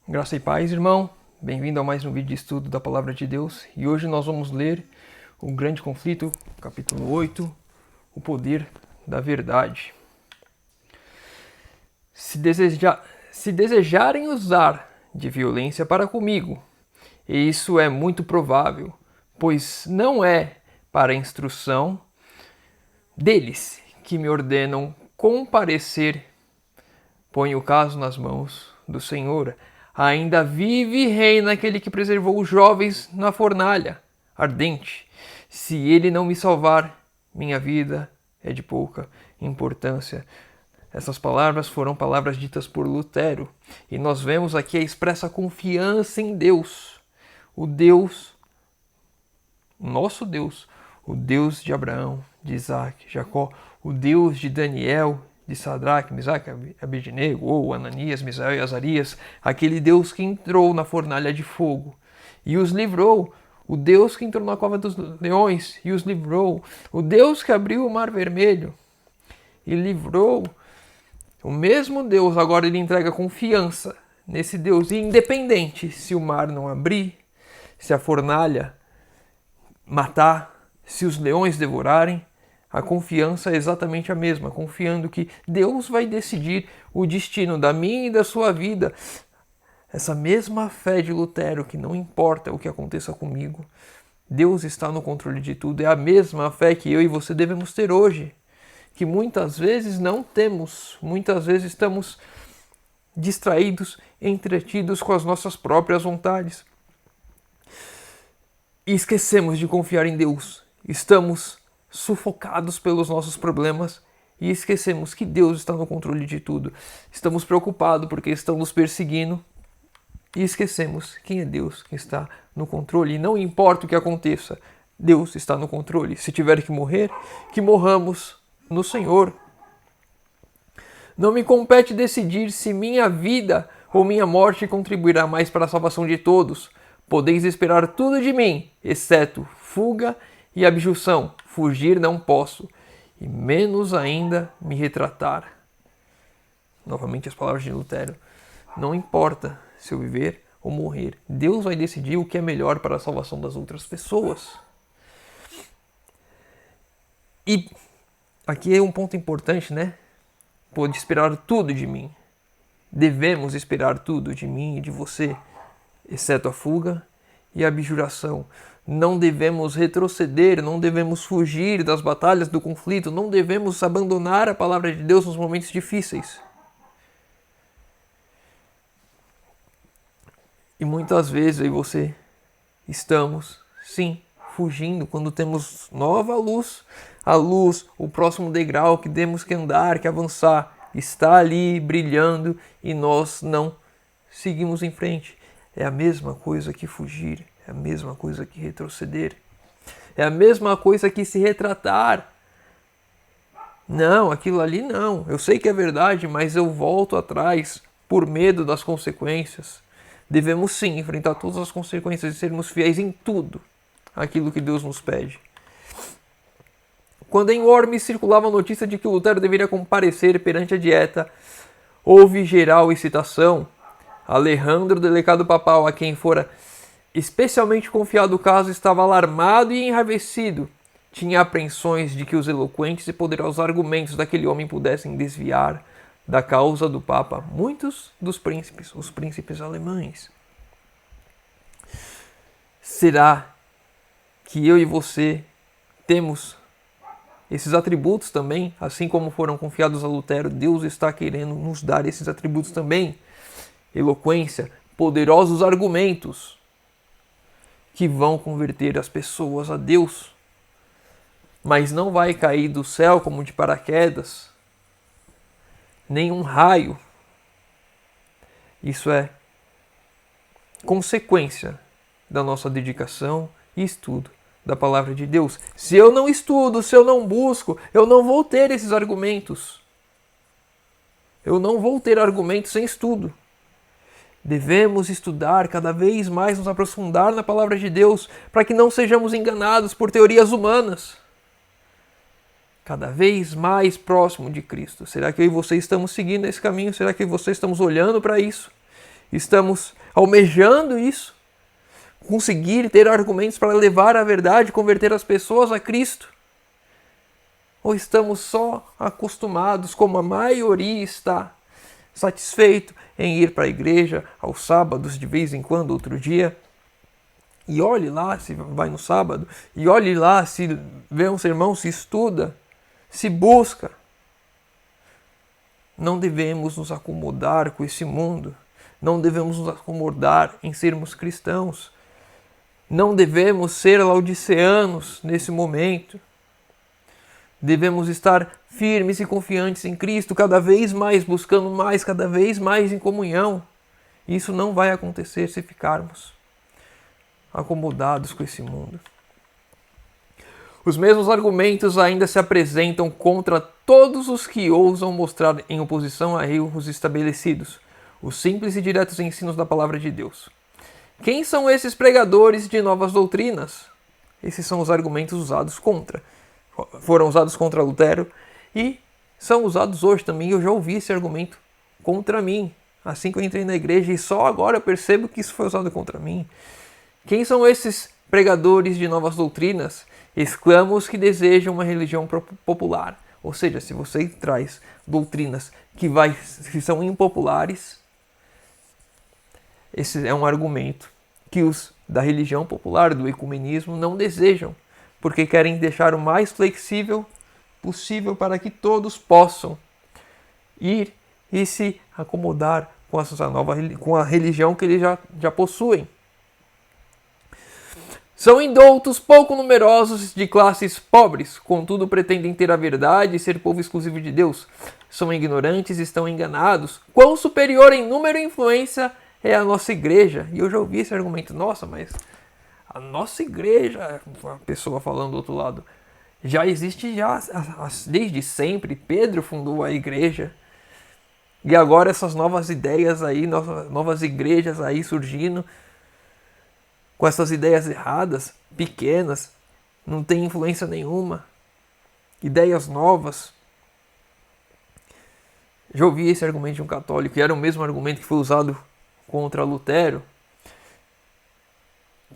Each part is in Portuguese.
Graça e paz, irmão. Bem-vindo a mais um vídeo de estudo da Palavra de Deus. E hoje nós vamos ler o Grande Conflito, capítulo 8, o poder da verdade. Se desejarem usar de violência para comigo, e isso é muito provável, pois não é para a instrução deles que me ordenam comparecer, ponho o caso nas mãos do Senhor. Ainda vive e reina aquele que preservou os jovens na fornalha ardente. Se ele não me salvar, minha vida é de pouca importância. Essas palavras foram palavras ditas por Lutero. E nós vemos aqui a expressa confiança em Deus. O Deus, nosso Deus, o Deus de Abraão, de Isaac, Jacó, o Deus de Daniel, de Sadraque, Mesaque, Abednego, ou Ananias, Misael e Azarias, aquele Deus que entrou na fornalha de fogo e os livrou, o Deus que entrou na cova dos leões e os livrou, o Deus que abriu o mar vermelho e livrou, o mesmo Deus agora ele entrega confiança nesse Deus, e independente se o mar não abrir, se a fornalha matar, se os leões devorarem, a confiança é exatamente a mesma, confiando que Deus vai decidir o destino da minha e da sua vida. Essa mesma fé de Lutero, que não importa o que aconteça comigo, Deus está no controle de tudo, é a mesma fé que eu e você devemos ter hoje, que muitas vezes não temos, muitas vezes estamos distraídos, entretidos com as nossas próprias vontades. E esquecemos de confiar em Deus, estamos sufocados pelos nossos problemas e esquecemos que Deus está no controle de tudo. Estamos preocupados porque estão nos perseguindo e esquecemos quem é Deus que está no controle. E não importa o que aconteça, Deus está no controle. Se tiver que morrer, que morramos no Senhor. Não me compete decidir se minha vida ou minha morte contribuirá mais para a salvação de todos. Podeis esperar tudo de mim, exceto fuga e abjunção. Fugir não posso, e menos ainda me retratar. Novamente as palavras de Lutero. Não importa se eu viver ou morrer, Deus vai decidir o que é melhor para a salvação das outras pessoas. E aqui é um ponto importante, né? Pode esperar tudo de mim. Devemos esperar tudo de mim e de você, exceto a fuga e a abjuração. Não devemos retroceder, não devemos fugir das batalhas do conflito, não devemos abandonar a palavra de Deus nos momentos difíceis. E muitas vezes eu e você estamos, sim, fugindo quando temos nova luz. A luz, o próximo degrau que temos que andar, que avançar, está ali brilhando e nós não seguimos em frente. É a mesma coisa que fugir, é a mesma coisa que retroceder, é a mesma coisa que se retratar. Não, aquilo ali não, eu sei que é verdade, mas eu volto atrás por medo das consequências. Devemos sim enfrentar todas as consequências e sermos fiéis em tudo aquilo que Deus nos pede. Quando em Worms circulava a notícia de que Lutero deveria comparecer perante a Dieta, houve geral excitação. Alejandro, delegado papal, a quem fora especialmente confiado o caso, estava alarmado e enraivecido. Tinha apreensões de que os eloquentes e poderosos argumentos daquele homem pudessem desviar da causa do Papa muitos dos príncipes, os príncipes alemães. Será que eu e você temos esses atributos também, assim como foram confiados a Lutero? Deus está querendo nos dar esses atributos também. Eloquência, poderosos argumentos que vão converter as pessoas a Deus. Mas não vai cair do céu como de paraquedas, nem um raio. Isso é consequência da nossa dedicação e estudo da palavra de Deus. Se eu não estudo, se eu não busco, eu não vou ter esses argumentos. Eu não vou ter argumentos sem estudo. Devemos estudar cada vez mais, nos aprofundar na palavra de Deus, para que não sejamos enganados por teorias humanas. Cada vez mais próximo de Cristo. Será que eu e você estamos seguindo esse caminho? Será que eu e você estamos olhando para isso? Estamos almejando isso? Conseguir ter argumentos para levar a verdade, converter as pessoas a Cristo? Ou estamos só acostumados, como a maioria está, satisfeito em ir para a igreja aos sábados, de vez em quando, outro dia, e olhe lá se vai no sábado, e olhe lá se vê um sermão, se estuda, se busca. Não devemos nos acomodar com esse mundo, não devemos nos acomodar em sermos cristãos, não devemos ser laodiceanos nesse momento. Devemos estar firmes e confiantes em Cristo, cada vez mais, buscando mais, cada vez mais em comunhão. Isso não vai acontecer se ficarmos acomodados com esse mundo. Os mesmos argumentos ainda se apresentam contra todos os que ousam mostrar em oposição a erros estabelecidos, os simples e diretos ensinos da palavra de Deus. Quem são esses pregadores de novas doutrinas? Esses são os argumentos usados contra. Foram usados contra Lutero e são usados hoje também. Eu já ouvi esse argumento contra mim, assim que eu entrei na igreja, e só agora eu percebo que isso foi usado contra mim. Quem são esses pregadores de novas doutrinas? Exclamos que desejam uma religião popular. Ou seja, se você traz doutrinas que são impopulares, esse é um argumento que os da religião popular, do ecumenismo, não desejam, porque querem deixar o mais flexível possível para que todos possam ir e se acomodar com a religião que eles já possuem. São indoutos pouco numerosos de classes pobres, contudo pretendem ter a verdade e ser povo exclusivo de Deus. São ignorantes e estão enganados. Quão superior em número e influência é a nossa igreja? E eu já ouvi esse argumento, nossa, mas a nossa igreja, a pessoa falando do outro lado, já existe desde sempre. Pedro fundou a igreja. E agora essas novas ideias aí, novas igrejas aí surgindo, com essas ideias erradas, pequenas, não tem influência nenhuma. Ideias novas. Já ouvi esse argumento de um católico, e era o mesmo argumento que foi usado contra Lutero.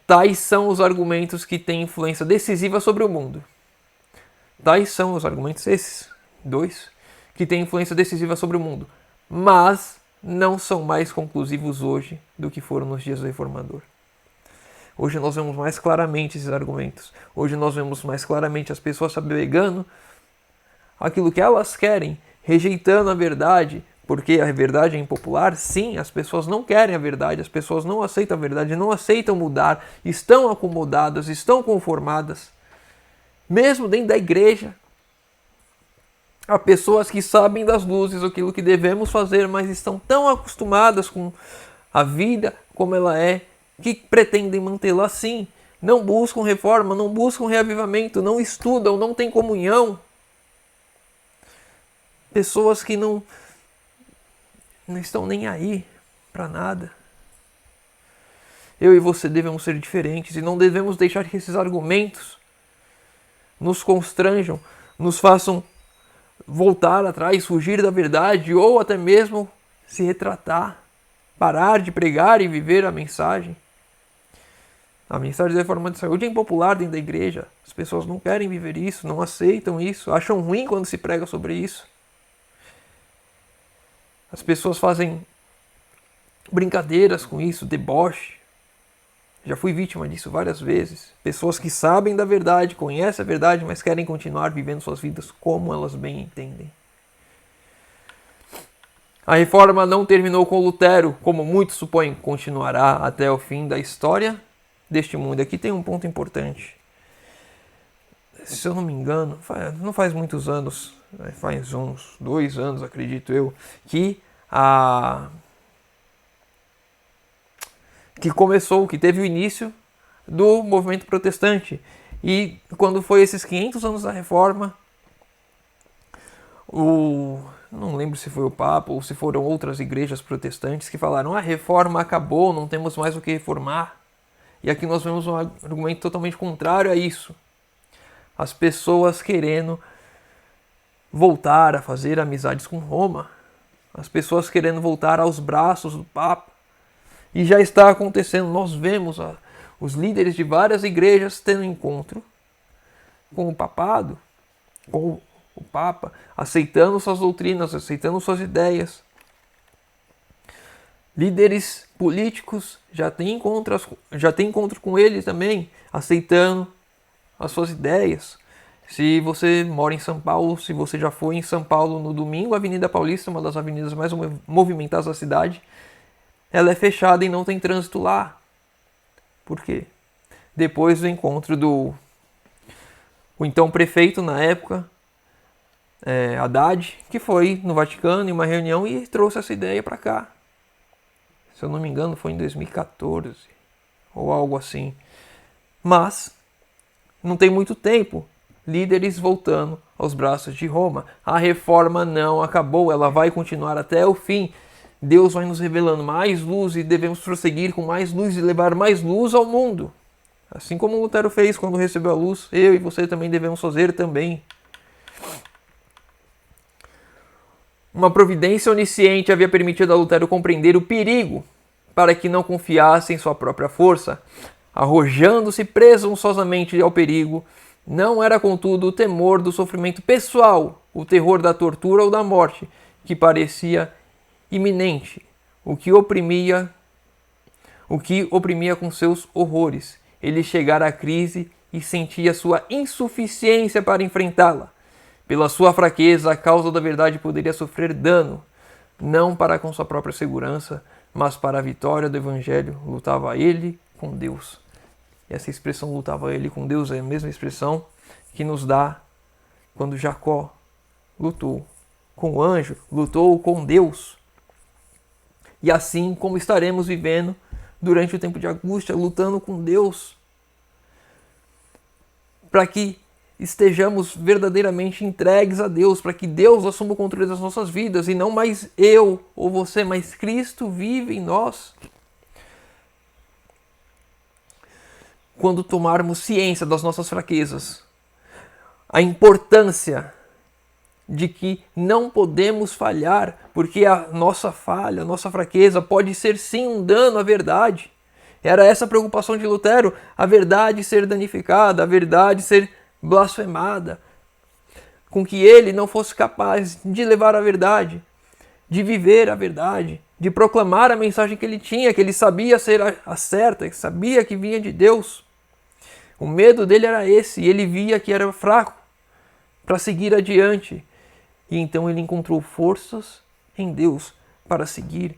Tais são os argumentos que têm influência decisiva sobre o mundo. Tais são os argumentos, esses dois, que têm influência decisiva sobre o mundo. Mas não são mais conclusivos hoje do que foram nos dias do Reformador. Hoje nós vemos mais claramente esses argumentos. Hoje nós vemos mais claramente as pessoas se apegando àquilo que elas querem, rejeitando a verdade, porque a verdade é impopular. Sim, as pessoas não querem a verdade, as pessoas não aceitam a verdade, não aceitam mudar, estão acomodadas, estão conformadas. Mesmo dentro da igreja, há pessoas que sabem das luzes aquilo que devemos fazer, mas estão tão acostumadas com a vida como ela é, que pretendem mantê-la assim, não buscam reforma, não buscam reavivamento, não estudam, não têm comunhão. Pessoas que não estão nem aí para nada. Eu e você devemos ser diferentes e não devemos deixar que esses argumentos nos constranjam, nos façam voltar atrás, fugir da verdade ou até mesmo se retratar, parar de pregar e viver a mensagem. A mensagem da reforma de saúde é impopular dentro da igreja. As pessoas não querem viver isso, não aceitam isso, acham ruim quando se prega sobre isso. As pessoas fazem brincadeiras com isso, deboche. Já fui vítima disso várias vezes. Pessoas que sabem da verdade, conhecem a verdade, mas querem continuar vivendo suas vidas como elas bem entendem. A reforma não terminou com Lutero, como muitos supõem, continuará até o fim da história deste mundo. Aqui tem um ponto importante. Se eu não me engano, não faz muitos anos, faz uns 2 anos, acredito eu, que que teve o início do movimento protestante. E quando foi esses 500 anos da reforma, não lembro se foi o Papa ou se foram outras igrejas protestantes que falaram: a reforma acabou, não temos mais o que reformar. E aqui nós vemos um argumento totalmente contrário a isso. As pessoas querendo voltar a fazer amizades com Roma. As pessoas querendo voltar aos braços do Papa. E já está acontecendo. Nós vemos os líderes de várias igrejas tendo encontro com o papado, com o Papa, aceitando suas doutrinas, aceitando suas ideias. Líderes políticos já têm encontro com eles também, aceitando as suas ideias. Se você mora em São Paulo, se você já foi em São Paulo no domingo, a Avenida Paulista, uma das avenidas mais movimentadas da cidade, ela é fechada e não tem trânsito lá. Por quê? Depois do encontro o então prefeito na época, Haddad, que foi no Vaticano em uma reunião e trouxe essa ideia para cá. Se eu não me engano, foi em 2014 ou algo assim. Mas não tem muito tempo. Líderes voltando aos braços de Roma. A reforma não acabou, ela vai continuar até o fim. Deus vai nos revelando mais luz e devemos prosseguir com mais luz e levar mais luz ao mundo. Assim como Lutero fez quando recebeu a luz, eu e você também devemos fazer também. Uma providência onisciente havia permitido a Lutero compreender o perigo para que não confiasse em sua própria força, arrojando-se presunçosamente ao perigo. Não era, contudo, o temor do sofrimento pessoal, o terror da tortura ou da morte, que parecia iminente, o que oprimia com seus horrores. Ele chegara à crise e sentia sua insuficiência para enfrentá-la. Pela sua fraqueza, a causa da verdade poderia sofrer dano, não para com sua própria segurança, mas para a vitória do Evangelho. Lutava ele com Deus. E essa expressão lutava ele com Deus é a mesma expressão que nos dá quando Jacó lutou com o anjo, lutou com Deus. E assim como estaremos vivendo durante o tempo de angústia, lutando com Deus, para que estejamos verdadeiramente entregues a Deus, para que Deus assuma o controle das nossas vidas, e não mais eu ou você, mas Cristo vive em nós. Quando tomarmos ciência das nossas fraquezas, a importância de que não podemos falhar, porque a nossa falha, a nossa fraqueza pode ser sim um dano à verdade. Era essa a preocupação de Lutero, a verdade ser danificada, a verdade ser blasfemada, com que ele não fosse capaz de levar a verdade, de viver a verdade, de proclamar a mensagem que ele tinha, que ele sabia ser a certa, que sabia que vinha de Deus. O medo dele era esse, e ele via que era fraco para seguir adiante. E então ele encontrou forças em Deus para seguir.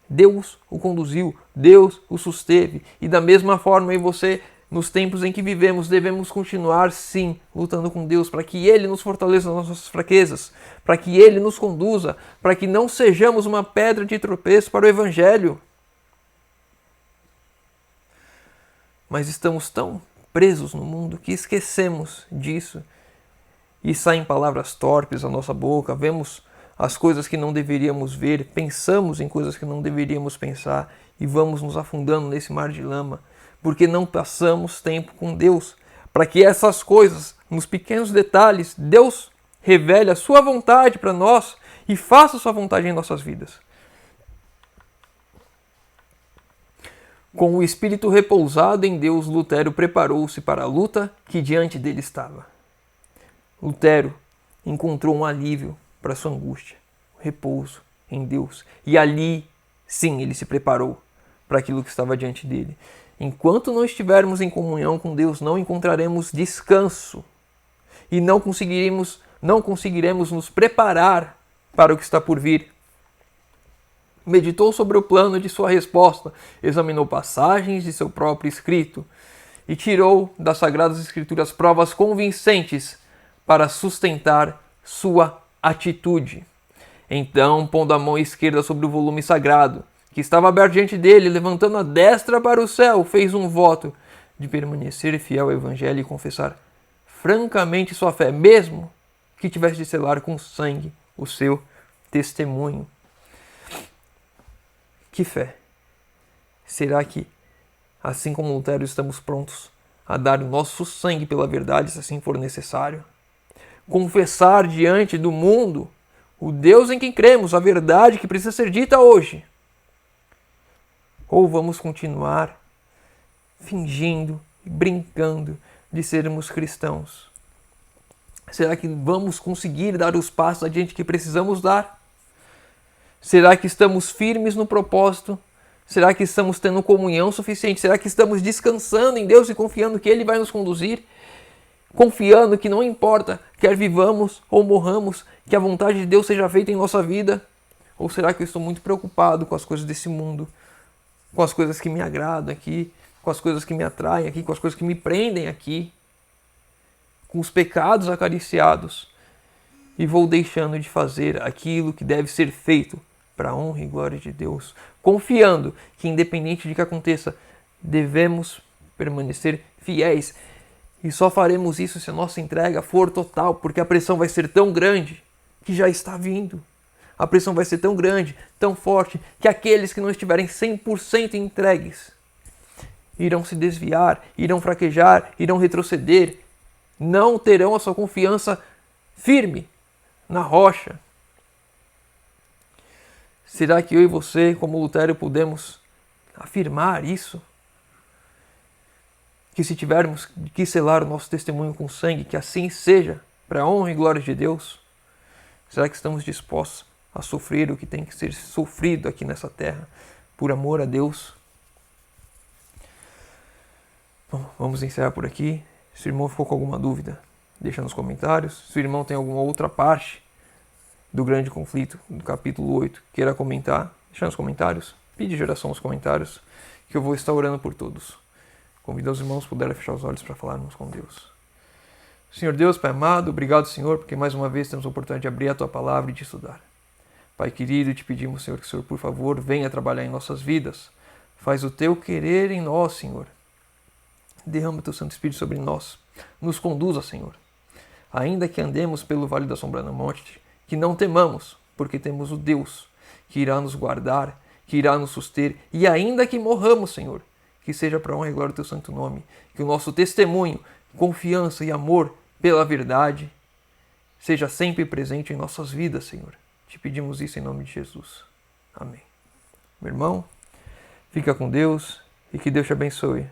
Deus o conduziu, Deus o susteve. E da mesma forma, eu e você, nos tempos em que vivemos, devemos continuar, sim, lutando com Deus, para que Ele nos fortaleça nas nossas fraquezas, para que Ele nos conduza, para que não sejamos uma pedra de tropeço para o Evangelho. Mas estamos tão presos no mundo que esquecemos disso. E saem palavras torpes da nossa boca, vemos as coisas que não deveríamos ver, pensamos em coisas que não deveríamos pensar e vamos nos afundando nesse mar de lama, porque não passamos tempo com Deus, para que essas coisas, nos pequenos detalhes, Deus revele a sua vontade para nós e faça a sua vontade em nossas vidas. Com o espírito repousado em Deus, Lutero preparou-se para a luta que diante dele estava. Lutero encontrou um alívio para sua angústia, um repouso em Deus. E ali, sim, ele se preparou para aquilo que estava diante dele. Enquanto não estivermos em comunhão com Deus, não encontraremos descanso e não conseguiremos nos preparar para o que está por vir. Meditou sobre o plano de sua resposta, examinou passagens de seu próprio escrito e tirou das Sagradas Escrituras provas convincentes para sustentar sua atitude. Então, pondo a mão esquerda sobre o volume sagrado, que estava aberto diante dele, levantando a destra para o céu, fez um voto de permanecer fiel ao Evangelho e confessar francamente sua fé, mesmo que tivesse de selar com sangue o seu testemunho. Que fé! Será que, assim como Lutero, estamos prontos a dar o nosso sangue pela verdade, se assim for necessário? Confessar diante do mundo o Deus em quem cremos, a verdade que precisa ser dita hoje. Ou vamos continuar fingindo e brincando de sermos cristãos? Será que vamos conseguir dar os passos adiante que precisamos dar? Será que estamos firmes no propósito? Será que estamos tendo comunhão suficiente? Será que estamos descansando em Deus e confiando que Ele vai nos conduzir? Confiando que não importa, quer vivamos ou morramos, que a vontade de Deus seja feita em nossa vida? Ou será que eu estou muito preocupado com as coisas desse mundo? Com as coisas que me agradam aqui? Com as coisas que me atraem aqui? Com as coisas que me prendem aqui? Com os pecados acariciados? E vou deixando de fazer aquilo que deve ser feito para a honra e glória de Deus, confiando que, independente de que aconteça, devemos permanecer fiéis. E só faremos isso se a nossa entrega for total, porque a pressão vai ser tão grande que já está vindo. A pressão vai ser tão grande, tão forte, que aqueles que não estiverem 100% entregues irão se desviar, irão fraquejar, irão retroceder, não terão a sua confiança firme na rocha. Será que eu e você, como Lutero, podemos afirmar isso? Que se tivermos que selar o nosso testemunho com sangue, que assim seja, para a honra e glória de Deus? Será que estamos dispostos a sofrer o que tem que ser sofrido aqui nessa terra, por amor a Deus? Bom, vamos encerrar por aqui. Se o irmão ficou com alguma dúvida, deixa nos comentários. Se o irmão tem alguma outra parte do grande conflito, do capítulo 8, queira comentar, deixa nos comentários. Pede geração nos comentários, que eu vou estar orando por todos. Convido os irmãos puderem fechar os olhos para falarmos com Deus. Senhor Deus, Pai amado, obrigado, Senhor, porque mais uma vez temos a oportunidade de abrir a Tua Palavra e de estudar. Pai querido, te pedimos, Senhor, que o Senhor, por favor, venha trabalhar em nossas vidas. Faz o Teu querer em nós, Senhor. Derrama o Teu Santo Espírito sobre nós. Nos conduza, Senhor. Ainda que andemos pelo vale da sombra da morte, que não temamos, porque temos o Deus que irá nos guardar, que irá nos suster, e ainda que morramos, Senhor, que seja para a honra e glória do Teu santo nome, que o nosso testemunho, confiança e amor pela verdade seja sempre presente em nossas vidas, Senhor. Te pedimos isso em nome de Jesus. Amém. Meu irmão, fica com Deus e que Deus te abençoe.